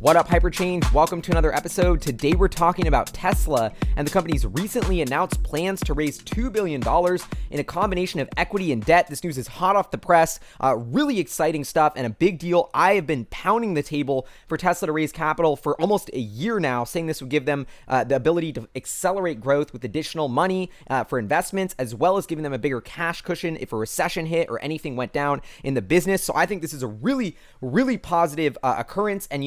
What up, Hyperchange? Welcome to another episode. Today we're talking about Tesla and the company's recently announced plans to raise $2 billion in a combination of equity and debt. This news is hot off the press, really exciting stuff and a big deal. I have been pounding the table for Tesla to raise capital for almost a year now, saying this would give them the ability to accelerate growth with additional money for investments, as well as giving them a bigger cash cushion if a recession hit or anything went down in the business. So I think this is a really positive occurrence. And,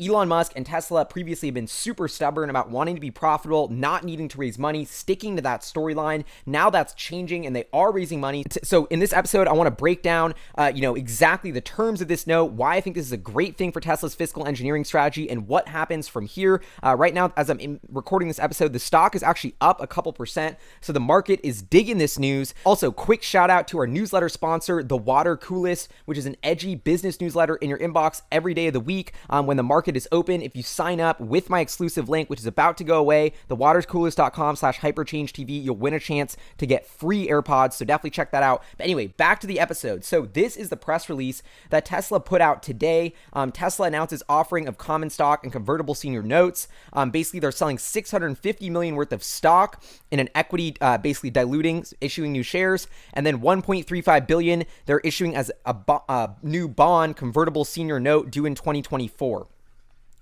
Elon Musk and Tesla previously have been super stubborn about wanting to be profitable, not needing to raise money, sticking to that storyline. Now that's changing and they are raising money. So in this episode, I want to break down, exactly the terms of this note, why I think this is a great thing for Tesla's fiscal engineering strategy, and what happens from here. Right now, as I'm recording this episode, the stock is actually up a couple percent. So the market is digging this news. Also, quick shout out to our newsletter sponsor, The Water Coolest, which is an edgy business newsletter in your inbox every day of the week when the market is open. If you sign up with my exclusive link, which is about to go away, thewaterscoolest.com/hyperchangetv, you'll win a chance to get free AirPods. So definitely check that out. But anyway, back to the episode. So this is the press release that Tesla put out today. Tesla announces offering of common stock and convertible senior notes. Basically, they're selling $650 million worth of stock in an equity, basically diluting, issuing new shares, and then $1.35 billion they're issuing as a new bond convertible senior note due in 2024.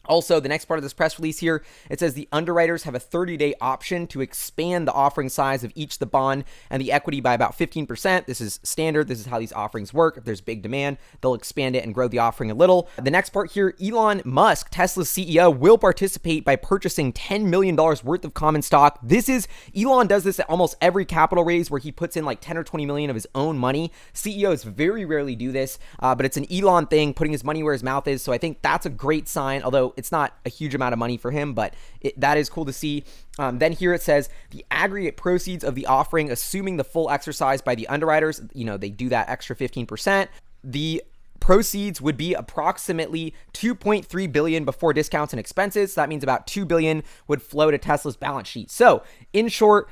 Also, the next part of this press release here, it says the underwriters have a 30-day option to expand the offering size of each the bond and the equity by about 15%. This is standard. This is how these offerings work. If there's big demand, they'll expand it and grow the offering a little. The next part here, Elon Musk, Tesla's CEO, will participate by purchasing $10 million worth of common stock. Elon does this at almost every capital raise where he puts in like 10 or 20 million of his own money. CEOs very rarely do this, but it's an Elon thing, putting his money where his mouth is. So I think that's a great sign, although it's not a huge amount of money for him, but that is cool to see. Then here it says the aggregate proceeds of the offering, assuming the full exercise by the underwriters, they do that extra 15%. The proceeds would be approximately $2.3 billion before discounts and expenses. So that means about $2 billion would flow to Tesla's balance sheet. So in short,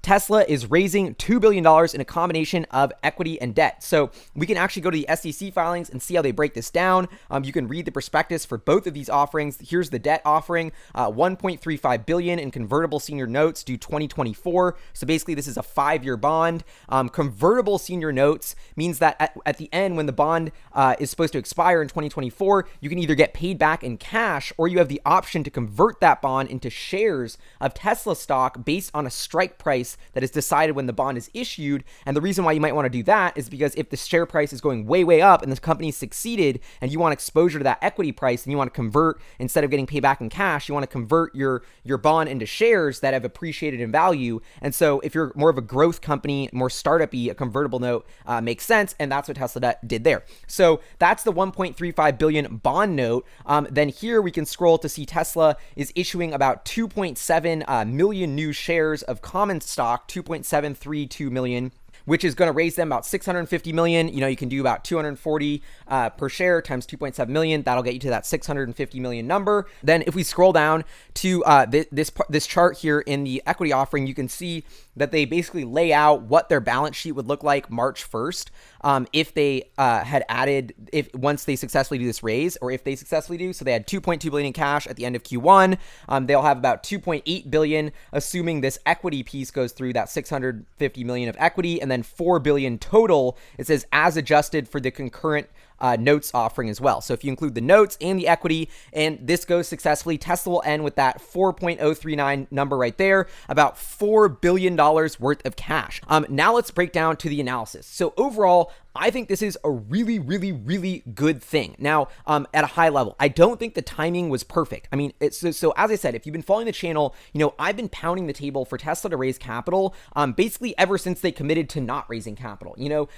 Tesla is raising $2 billion in a combination of equity and debt. So we can actually go to the SEC filings and see how they break this down. You can read the prospectus for both of these offerings. Here's the debt offering, $1.35 billion in convertible senior notes due 2024. So basically this is a 5-year bond. Convertible senior notes means that at the end, when the bond is supposed to expire in 2024, you can either get paid back in cash, or you have the option to convert that bond into shares of Tesla stock based on a strike price that is decided when the bond is issued. And the reason why you might want to do that is because if the share price is going way up and the company succeeded and you want exposure to that equity price and you want to convert, instead of getting paid back in cash, you want to convert your bond into shares that have appreciated in value. And so if you're more of a growth company, more startup-y, a convertible note makes sense. And that's what Tesla did there. So that's the $1.35 billion bond note. Then here we can scroll to see Tesla is issuing about 2.7 million new shares of common stock, 2.732 million, which is going to raise them about $650 million. You can do about 240 per share times 2.7 million. That'll get you to that $650 million number. Then if we scroll down to this chart here in the equity offering, you can see that they basically lay out what their balance sheet would look like March 1st if they had added, once they successfully do this raise, or if they successfully do. So they had $2.2 billion in cash at the end of Q1. They'll have about $2.8 billion, assuming this equity piece goes through, that $650 million of equity, and then $4 billion total. It says as adjusted for the concurrent notes offering as well. So if you include the notes and the equity, and this goes successfully, Tesla will end with that 4.039 number right there, about $4 billion worth of cash. Now let's break down to the analysis. So overall, I think this is a really good thing. Now, at a high level, I don't think the timing was perfect. I mean, so as I said, if you've been following the channel, I've been pounding the table for Tesla to raise capital, basically ever since they committed to not raising capital.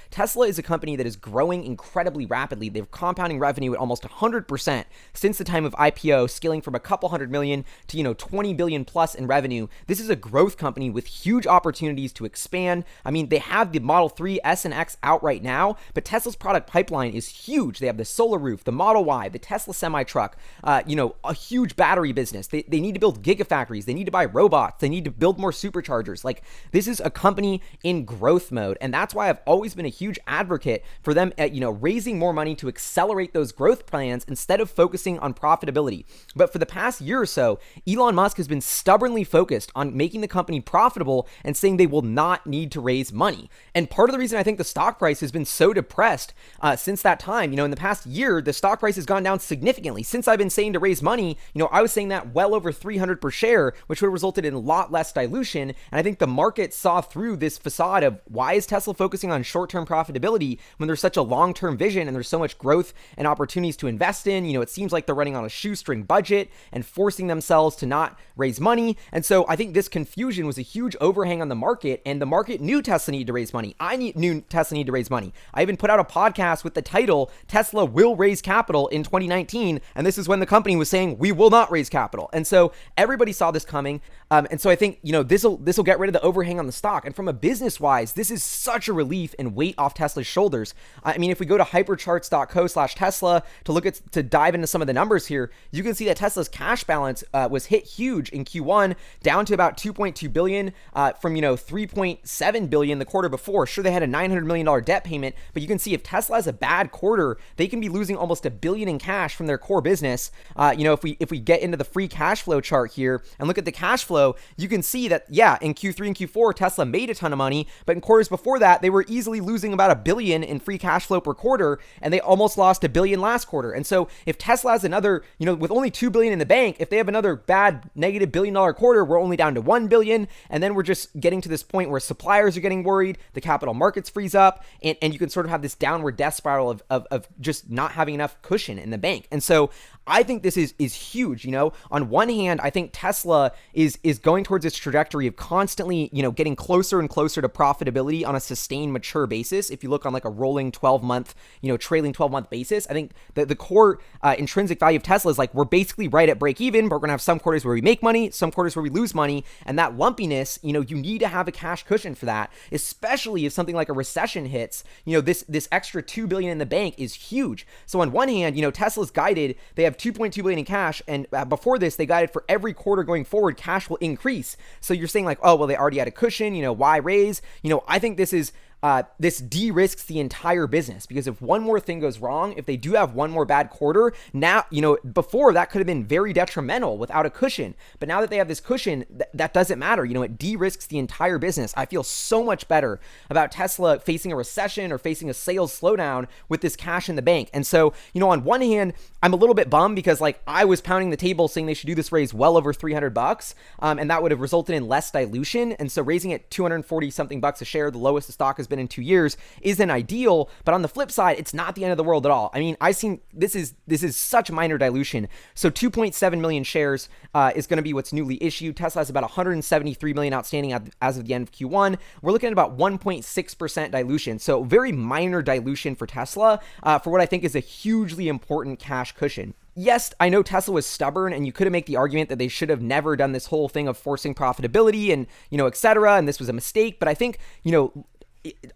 Tesla is a company that is growing incredibly rapidly. They're compounding revenue at almost 100% since the time of IPO, scaling from a couple hundred million to, 20 billion plus in revenue. This is a growth company with huge opportunities to expand. I mean, they have the Model 3, S, and X out right now. now, but Tesla's product pipeline is huge. They have the Solar Roof, the Model Y, the Tesla semi-truck, a huge battery business. They need to build gigafactories. They need to buy robots. They need to build more superchargers. Like, this is a company in growth mode. And that's why I've always been a huge advocate for them at, raising more money to accelerate those growth plans instead of focusing on profitability. But for the past year or so, Elon Musk has been stubbornly focused on making the company profitable and saying they will not need to raise money. And part of the reason I think the stock price has been so depressed since that time, in the past year, the stock price has gone down significantly. Since I've been saying to raise money, I was saying that well over 300 per share, which would have resulted in a lot less dilution. And I think the market saw through this facade of, why is Tesla focusing on short-term profitability when there's such a long-term vision and there's so much growth and opportunities to invest in? It seems like they're running on a shoestring budget and forcing themselves to not raise money. And so I think this confusion was a huge overhang on the market, and the market knew Tesla needed to raise money. I knew Tesla needed to raise money. I even put out a podcast with the title, Tesla Will Raise Capital in 2019. And this is when the company was saying, we will not raise capital. And so everybody saw this coming. And so I think, this will get rid of the overhang on the stock. And from a business wise, this is such a relief and weight off Tesla's shoulders. I mean, if we go to hypercharts.co/Tesla to dive into some of the numbers here, you can see that Tesla's cash balance was hit huge in Q1, down to about 2.2 billion from 3.7 billion the quarter before. Sure, they had a $900 million debt payment, but you can see if Tesla has a bad quarter, they can be losing almost $1 billion in cash from their core business. If we get into the free cash flow chart here and look at the cash flow, you can see that, in Q3 and Q4, Tesla made a ton of money, but in quarters before that, they were easily losing about $1 billion in free cash flow per quarter, and they almost lost $1 billion last quarter. And so if Tesla has another, with only $2 billion in the bank, if they have another bad negative $1 billion quarter, we're only down to $1 billion, and then we're just getting to this point where suppliers are getting worried, the capital markets freeze up, and you can sort of have this downward death spiral of just not having enough cushion in the bank. And so I think this is huge. On one hand, I think Tesla is going towards its trajectory of constantly, getting closer and closer to profitability on a sustained, mature basis. If you look on like a rolling 12-month, trailing 12-month basis, I think the core intrinsic value of Tesla is like, we're basically right at break even, but we're going to have some quarters where we make money, some quarters where we lose money. And that lumpiness, you need to have a cash cushion for that, especially if something like a recession hits. This extra $2 billion in the bank is huge. So on one hand, Tesla's guided, they have $2.2 billion in cash, and before this, they guided for every quarter going forward, cash will increase. So you're saying like, oh, well, they already had a cushion, why raise? I think this de-risks the entire business, because if one more thing goes wrong, if they do have one more bad quarter, now, before that could have been very detrimental without a cushion. But now that they have this cushion, that doesn't matter. It de-risks the entire business. I feel so much better about Tesla facing a recession or facing a sales slowdown with this cash in the bank. And so, on one hand, I'm a little bit bummed because like I was pounding the table saying they should do this raise well over $300, and that would have resulted in less dilution. And so raising it 240 something bucks a share, the lowest the stock has been in 2 years, isn't ideal. But on the flip side, it's not the end of the world at all. I mean, I've seen this is such minor dilution. So 2.7 million shares is going to be what's newly issued. Tesla has about 173 million outstanding as of the end of Q1. We're looking at about 1.6% dilution. So very minor dilution for Tesla for what I think is a hugely important cash cushion. Yes, I know Tesla was stubborn, and you could make the argument that they should have never done this whole thing of forcing profitability and, et cetera, and this was a mistake. But I think,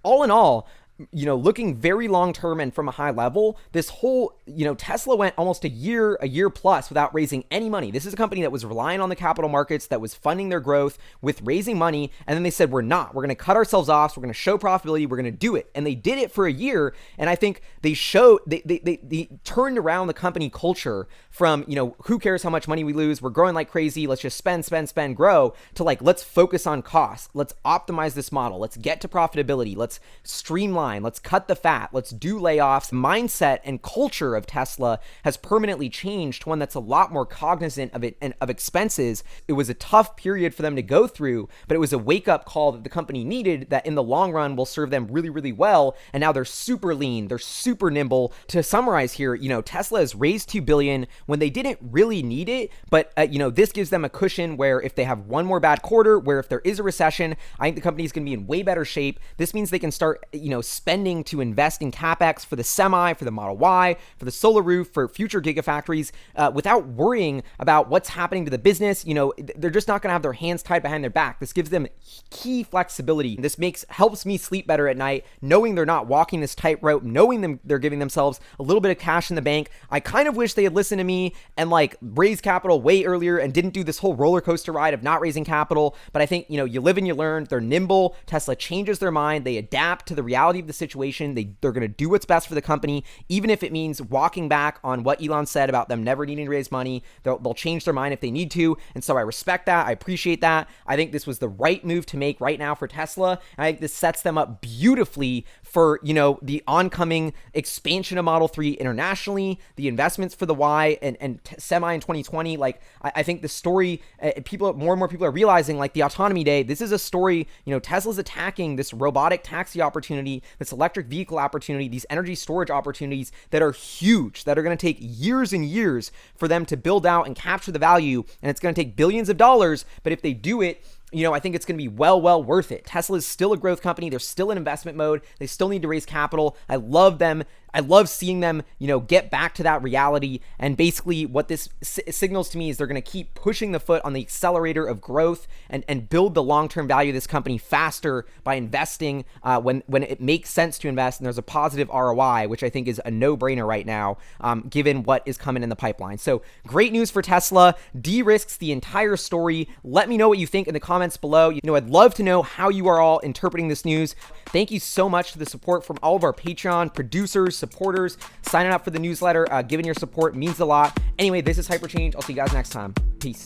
all in all, looking very long term and from a high level, this whole, Tesla went almost a year plus without raising any money. This is a company that was relying on the capital markets, that was funding their growth with raising money. And then they said, we're going to cut ourselves off. So we're going to show profitability. We're going to do it. And they did it for a year. And I think they turned around the company culture from, who cares how much money we lose? We're growing like crazy. Let's just spend, grow, to like, let's focus on costs. Let's optimize this model. Let's get to profitability. Let's streamline. Let's cut the fat. Let's do layoffs. Mindset and culture of Tesla has permanently changed to one that's a lot more cognizant of it and of expenses. It was a tough period for them to go through, but it was a wake-up call that the company needed that in the long run will serve them really, really well. And now they're super lean. They're super nimble. To summarize here, Tesla has raised $2 billion when they didn't really need it, but this gives them a cushion where if they have one more bad quarter, where if there is a recession, I think the company is going to be in way better shape. This means they can start, spending to invest in CapEx for the Semi, for the Model Y, for the Solar Roof, for future Gigafactories, without worrying about what's happening to the business. They're just not going to have their hands tied behind their back. This gives them key flexibility. This helps me sleep better at night, knowing they're not walking this tightrope, knowing they're giving themselves a little bit of cash in the bank. I kind of wish they had listened to me and raised capital way earlier and didn't do this whole roller coaster ride of not raising capital. But I think, you live and you learn. They're nimble. Tesla changes their mind. They adapt to the reality of the situation. They're going to do what's best for the company, even if it means walking back on what Elon said about them never needing to raise money. They'll change their mind if they need to. And so I respect that. I appreciate that. I think this was the right move to make right now for Tesla. And I think this sets them up beautifully for, the oncoming expansion of Model 3 internationally, the investments for the Y and Semi in 2020. I think the story, more and more people are realizing, the Autonomy Day, this is a story, Tesla's attacking this robotic taxi opportunity, this electric vehicle opportunity, these energy storage opportunities that are huge, that are going to take years and years for them to build out and capture the value. And it's going to take billions of dollars. But if they do it, I think it's going to be well worth it. Tesla is still a growth company. They're still in investment mode. They still need to raise capital. I love them. I love seeing them, get back to that reality. And basically what this signals to me is they're going to keep pushing the foot on the accelerator of growth and build the long-term value of this company faster by investing when it makes sense to invest and there's a positive ROI, which I think is a no-brainer right now, given what is coming in the pipeline. So great news for Tesla. De-risks the entire story. Let me know what you think in the comments below. I'd love to know how you are all interpreting this news. Thank you so much for the support from all of our Patreon producers, supporters, signing up for the newsletter, giving your support means a lot. Anyway, this is Hyperchange. I'll see you guys next time. Peace.